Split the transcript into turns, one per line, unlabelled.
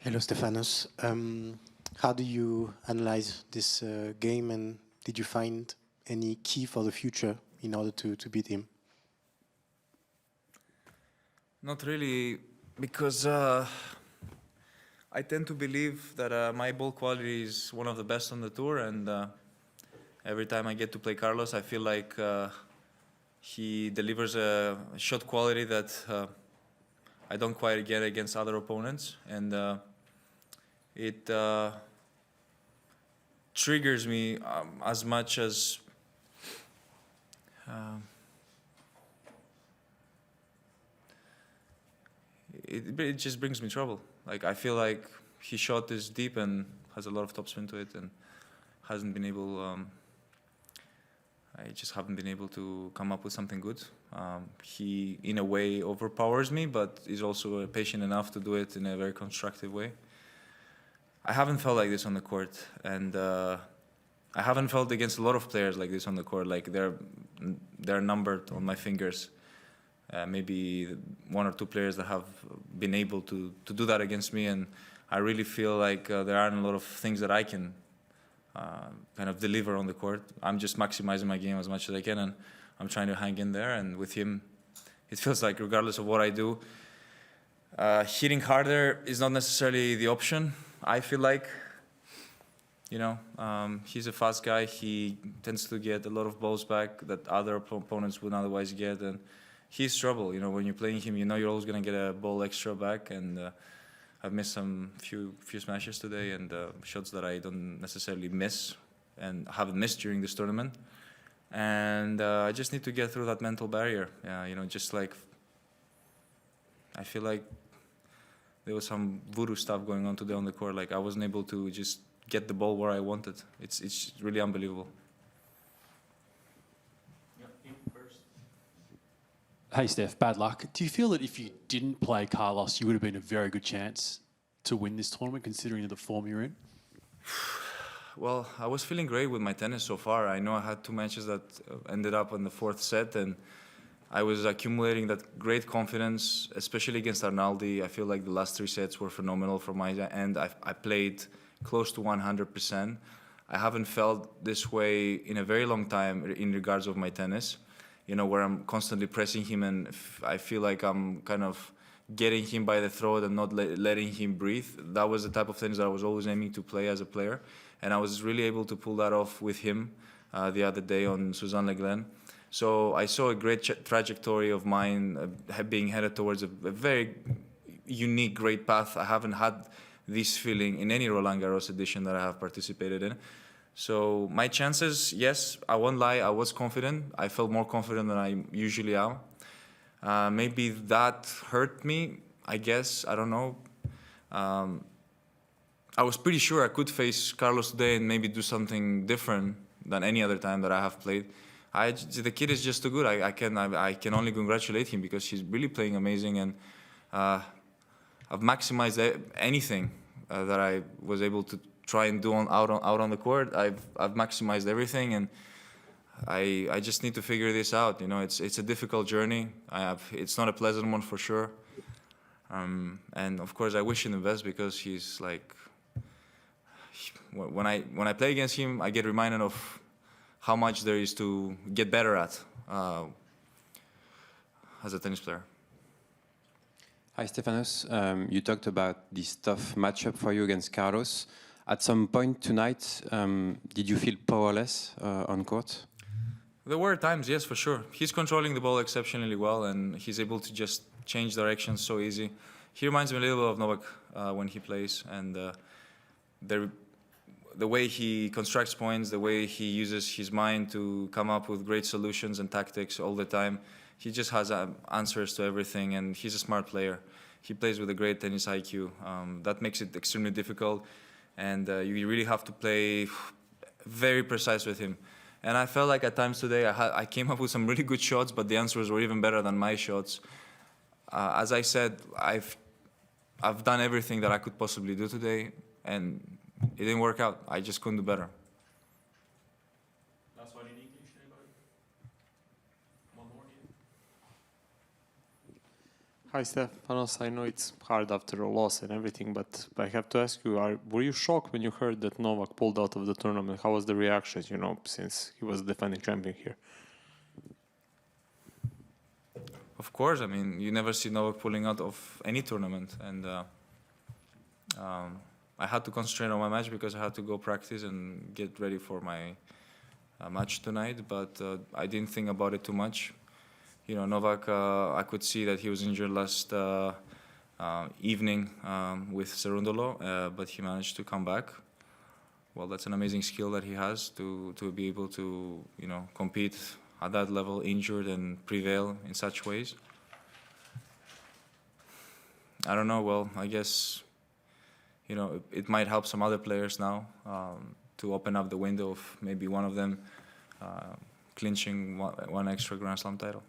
Hello, Stefanos. How do you analyze this game, and did you find any key for the future in order to beat him?
Not really, because I tend to believe that my ball quality is one of the best on the tour, and every time I get to play Carlos, I feel like he delivers a shot quality that I don't quite get against other opponents, and it triggers me as much as it just brings me trouble. Like, I feel like his shot is deep and has a lot of topspin to it, and hasn't been able. I just haven't been able to come up with something good. He, in a way, overpowers me, but is also patient enough to do it in a very constructive way. I haven't felt like this on the court, and I haven't felt against a lot of players like this on the court. Like, they're numbered on my fingers. Maybe one or two players that have been able to do that against me, and I really feel like there aren't a lot of things that I can kind of deliver on the court. I'm just maximizing my game as much as I can, and I'm trying to hang in there. And with him, it feels like regardless of what I do, hitting harder is not necessarily the option. I feel like, you know, he's a fast guy. He tends to get a lot of balls back that other opponents wouldn't otherwise get, and he's trouble. You know, when you're playing him, you know you're always going to get a ball extra back, and I've missed some few smashes today, and shots that I don't necessarily miss and haven't missed during this tournament. And I just need to get through that mental barrier. You know, just like I feel like there was some voodoo stuff going on today on the court. Like, I wasn't able to just get the ball where I wanted. It's really unbelievable.
Hey, Steph, bad luck. Do you feel that if you didn't play Carlos, you would have been a very good chance to win this tournament, considering the form you're in?
Well, I was feeling great with my tennis so far. I know I had two matches that ended up in the fourth set, and I was accumulating that great confidence, especially against Arnaldi. I feel like the last three sets were phenomenal from my end. I played close to 100%. I haven't felt this way in a very long time in regards of my tennis. You know, where I'm constantly pressing him, and I feel like I'm kind of getting him by the throat and not letting him breathe. That was the type of things that I was always aiming to play as a player, and I was really able to pull that off with him the other day on Suzanne-Lenglen. So I saw a great trajectory of mine being headed towards a very unique, great path. I haven't had this feeling in any Roland-Garros edition that I have participated in. So my chances, yes, I won't lie, I was confident. I felt more confident than I usually am. Maybe that hurt me, I guess, I don't know. I was pretty sure I could face Carlos today and maybe do something different than any other time that I have played. The kid is just too good. I can only congratulate him because he's really playing amazing, and I've maximized anything that I was able to try and do out on the court. I've maximized everything, and I just need to figure this out. You know, it's a difficult journey. It's not a pleasant one for sure. And of course, I wish him the best because he's like, when I play against him, I get reminded of how much there is to get better at as a tennis player.
Hi, Stefanos. You talked about this tough matchup for you against Carlos. At some point tonight, did you feel powerless on court?
There were times, yes, for sure. He's controlling the ball exceptionally well, and he's able to just change directions so easy. He reminds me a little bit of Novak when he plays, and the way he constructs points, the way he uses his mind to come up with great solutions and tactics all the time. He just has answers to everything, and he's a smart player. He plays with a great tennis IQ. That makes it extremely difficult, and you really have to play very precise with him. And I felt like at times today I came up with some really good shots, but the answers were even better than my shots. As I said, I've done everything that I could possibly do today, and it didn't work out. I just couldn't do better.
Last one in English, anybody? One more here.
Hi, Stefanos. I know it's hard after a loss and everything, but I have to ask you, were you shocked when you heard that Novak pulled out of the tournament? How was the reaction, since he was defending champion here?
Of course, I mean, you never see Novak pulling out of any tournament. And I had to concentrate on my match because I had to go practice and get ready for my match tonight. But I didn't think about it too much. Novak, I could see that he was injured last evening with Cerundolo, but he managed to come back. Well, that's an amazing skill that he has to be able to, compete at that level, injured, and prevail in such ways. I don't know. Well, I guess, it might help some other players now to open up the window of maybe one of them clinching one extra Grand Slam title.